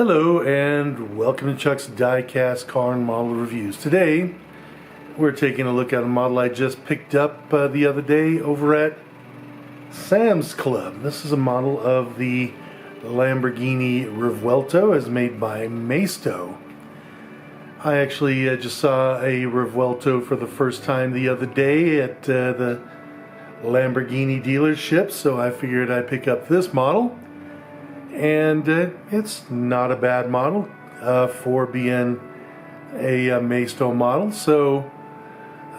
Hello and welcome to Chuck's Diecast car and model reviews. Today we're taking a look at a model I just picked up the other day over at Sam's Club. This is a model of the Lamborghini Revuelto as made by Maisto. I actually just saw a Revuelto for the first time the other day at the Lamborghini dealership, so I figured I'd pick up this model. And it's not a bad model for being a Maisto model, so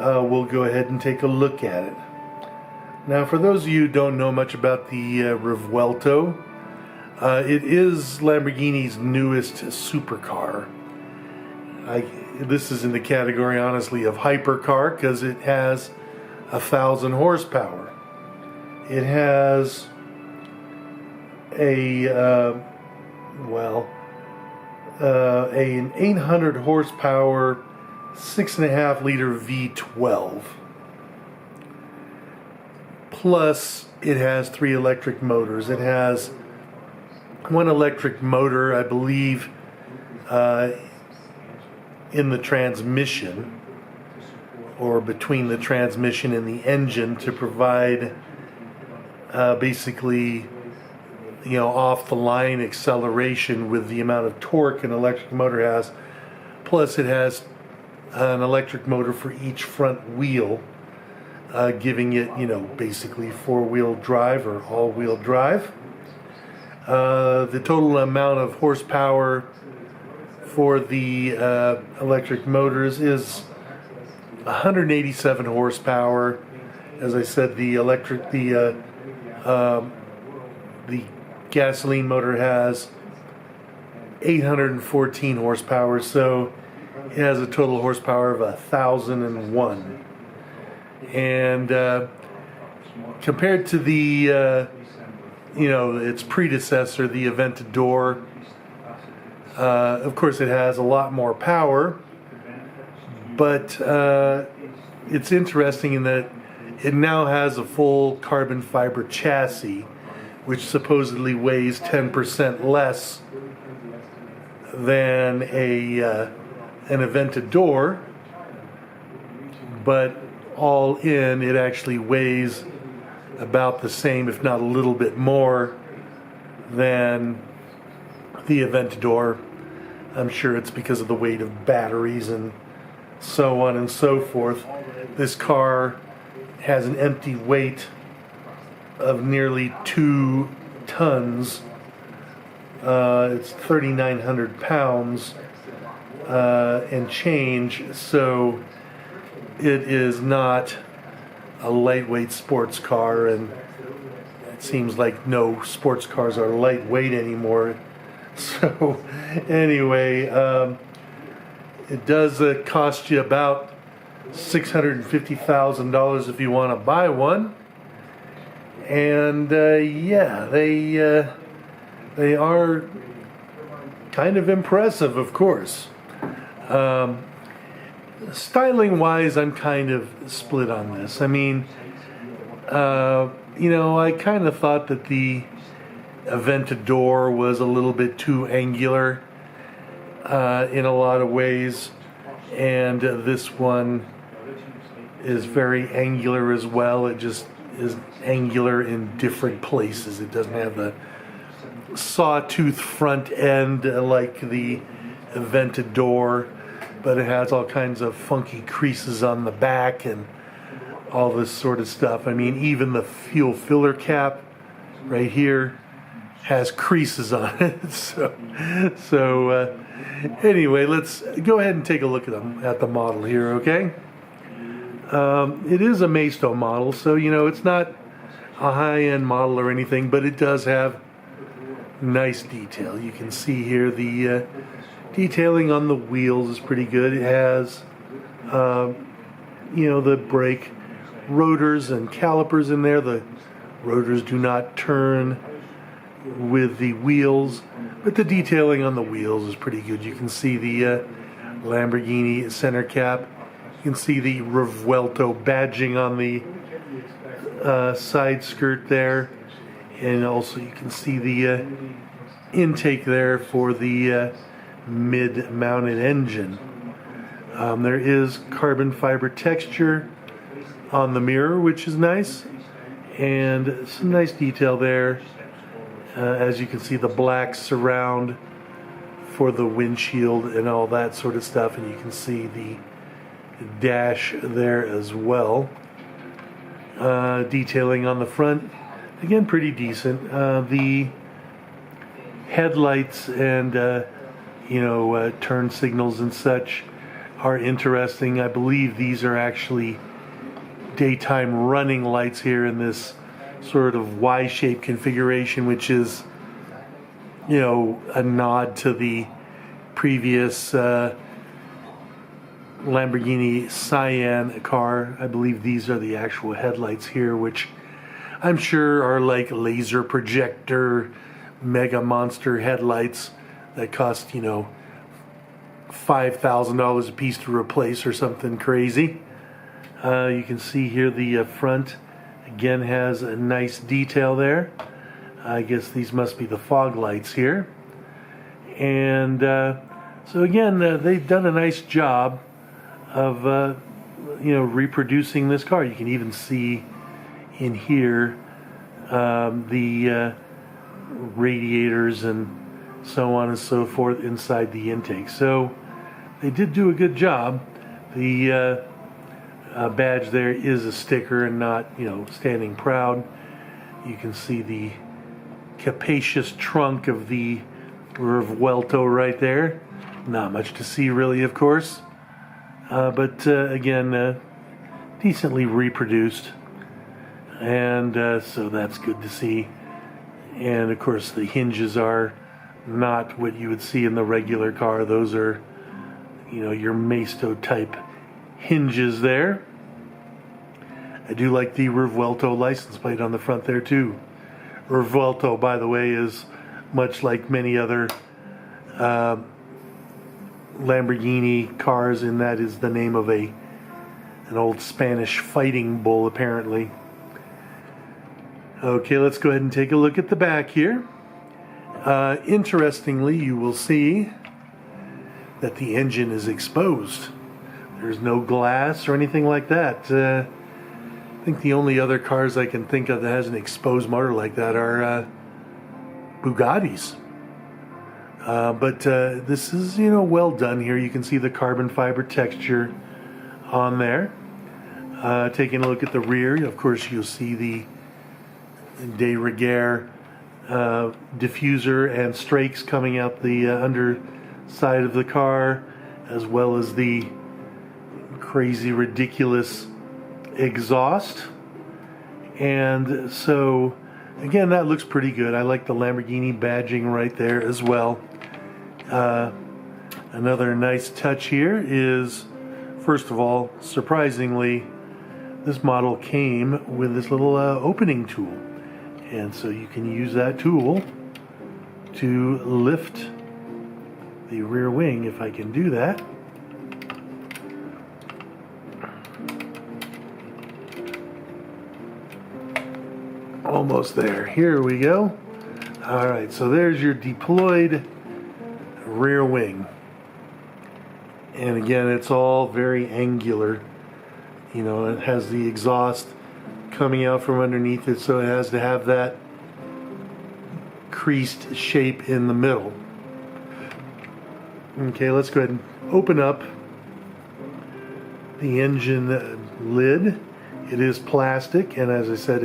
we'll go ahead and take a look at it. Now, for those of you who don't know much about the Revuelto, it is Lamborghini's newest supercar. This is in the category, honestly, of hypercar because it has 1,000 horsepower. It has an 800 horsepower 6.5 liter V12, plus it has 3 electric motors. It has one electric motor, I believe, in the transmission, or between the transmission and the engine, to provide basically, off the line acceleration with the amount of torque an electric motor has. Plus it has an electric motor for each front wheel, giving it, basically 4-wheel drive or all-wheel drive. The total amount of horsepower for the electric motors is 187 horsepower. As I said, the gasoline motor has 814 horsepower, so it has a total horsepower of 1,001. And compared to the its predecessor, the Aventador, of course it has a lot more power, but it's interesting in that it now has a full carbon fiber chassis, which supposedly weighs 10% less than an Aventador, but all in, it actually weighs about the same, if not a little bit more, than the Aventador. I'm sure it's because of the weight of batteries and so on and so forth. This car has an empty weight of nearly 2 tons. It's 3,900 pounds and change, so it is not a lightweight sports car, and it seems like no sports cars are lightweight anymore. So anyway, it does cost you about $650,000 if you want to buy one. And they are kind of impressive, of course. Styling wise, I'm kind of split on this. I mean, I kind of thought that the Aventador was a little bit too angular in a lot of ways, and this one is very angular as well. It just is angular in different places. It doesn't have the sawtooth front end like the Aventador, but it has all kinds of funky creases on the back and all this sort of stuff. I mean, even the fuel filler cap right here has creases on it. So anyway, let's go ahead and take a look at the model here, okay? It is a Maisto model, so it's not a high-end model or anything, but it does have nice detail. You can see here the detailing on the wheels is pretty good. It has the brake rotors and calipers in there. The rotors do not turn with the wheels, but the detailing on the wheels is pretty good. You can see the Lamborghini center cap. You can see the Revuelto badging on the side skirt there, and also you can see the intake there for the mid-mounted engine. There is carbon fiber texture on the mirror, which is nice, and some nice detail there. As you can see, the black surround for the windshield and all that sort of stuff, and you can see the dash there as well. Detailing on the front, again, pretty decent. The headlights and turn signals and such are interesting. I believe these are actually daytime running lights here in this sort of Y-shaped configuration, which is, a nod to the previous Lamborghini Cyan car. I believe these are the actual headlights here, which I'm sure are like laser projector mega monster headlights that cost, $5,000 a piece to replace or something crazy. You can see here the front again has a nice detail there. I guess these must be the fog lights here. And so again, they've done a nice job of reproducing this car. You can even see in here the radiators and so on and so forth inside the intake. So they did do a good job. The badge there is a sticker and not, standing proud. You can see the capacious trunk of the Revuelto right there. Not much to see really, of course. But again, decently reproduced. And so that's good to see. And of course the hinges are not what you would see in the regular car. Those are, your Maisto type hinges there. I do like the Revuelto license plate on the front there too. Revuelto, by the way, is much like many other Lamborghini cars, and that is the name of an old Spanish fighting bull, apparently. Okay, let's go ahead and take a look at the back here. Interestingly, you will see that the engine is exposed. There's no glass or anything like that. I think the only other cars I can think of that has an exposed motor like that are Bugattis. But this is, well done here. You can see the carbon fiber texture on there. Taking a look at the rear, of course, you'll see the de rigueur diffuser and strakes coming out the underside of the car, as well as the crazy, ridiculous exhaust. And so, again, that looks pretty good. I like the Lamborghini badging right there as well. Another nice touch here is, first of all, surprisingly, this model came with this little opening tool. And so you can use that tool to lift the rear wing, if I can do that. Almost there. Here we go. All right, so there's your deployed rear wing. And again, it's all very angular. It has the exhaust coming out from underneath it, so it has to have that creased shape in the middle. Okay, let's go ahead and open up the engine lid. It is plastic, and as I said,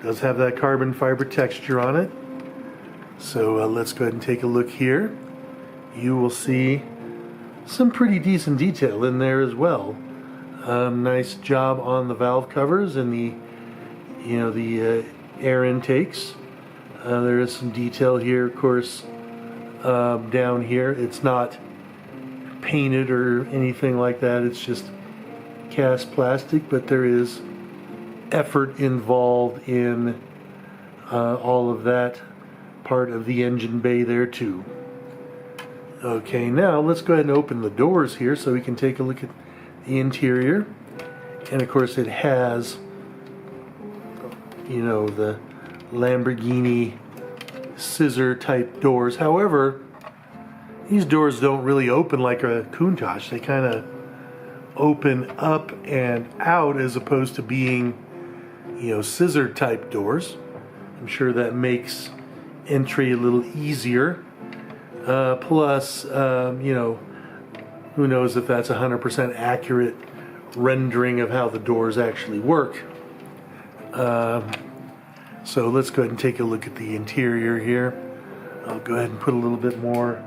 does have that carbon fiber texture on it. So let's go ahead and take a look here. You will see some pretty decent detail in there as well. Nice job on the valve covers and the air intakes. There is some detail here, of course, down here. It's not painted or anything like that. It's just cast plastic, but there is effort involved in all of that part of the engine bay there too. Okay, now let's go ahead and open the doors here so we can take a look at the interior. And of course it has, the Lamborghini scissor type doors. However, these doors don't really open like a Countach. They kind of open up and out as opposed to being, scissor type doors. I'm sure that makes entry a little easier. Plus, who knows if that's 100% accurate rendering of how the doors actually work. So let's go ahead and take a look at the interior here. I'll go ahead and put a little bit more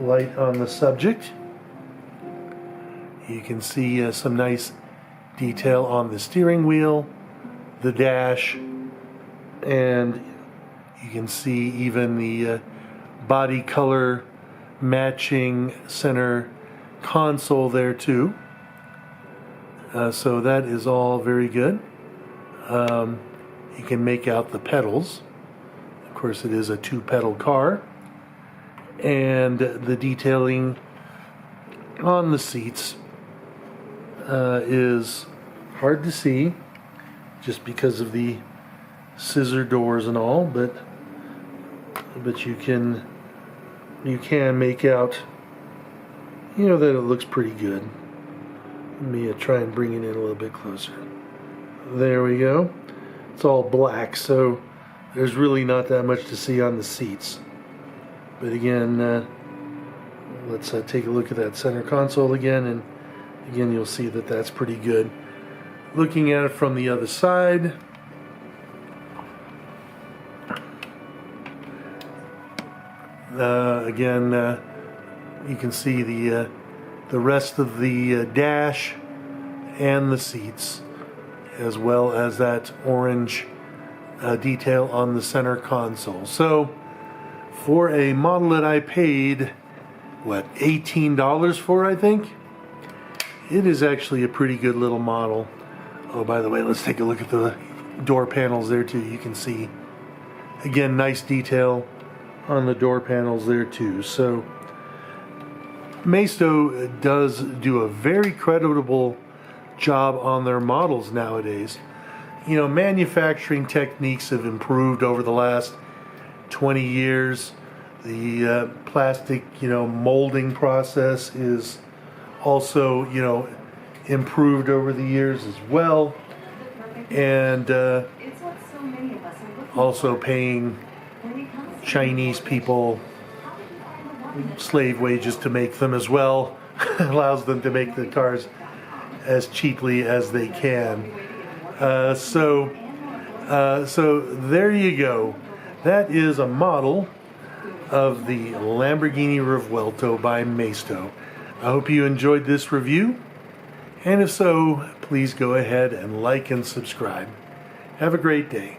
light on the subject. You can see some nice detail on the steering wheel, the dash, and you can see even the body color matching center console there too. So that is all very good. You can make out the pedals. Of course, it is a 2-pedal car. And the detailing on the seats is hard to see just because of the scissor doors and all, but you can make out that it looks pretty good. Let me try and bring it in a little bit closer. There we go. It's all black, so there's really not that much to see on the seats. But again, let's take a look at that center console again, and again you'll see that that's pretty good. Looking at it from the other side, again you can see the rest of the dash and the seats, as well as that orange detail on the center console. So for a model that I paid, $18 for, I think, it is actually a pretty good little model. Oh, by the way, let's take a look at the door panels there too. You can see, again, nice detail on the door panels there too. So Maisto does do a very creditable job on their models nowadays. Manufacturing techniques have improved over the last 20 years. The plastic, molding process is also, improved over the years as well. And also paying Chinese people slave wages to make them as well allows them to make the cars as cheaply as they can. So there you go. That is a model of the Lamborghini Revuelto by Maisto. I hope you enjoyed this review, and if so, please go ahead and like and subscribe. Have a great day.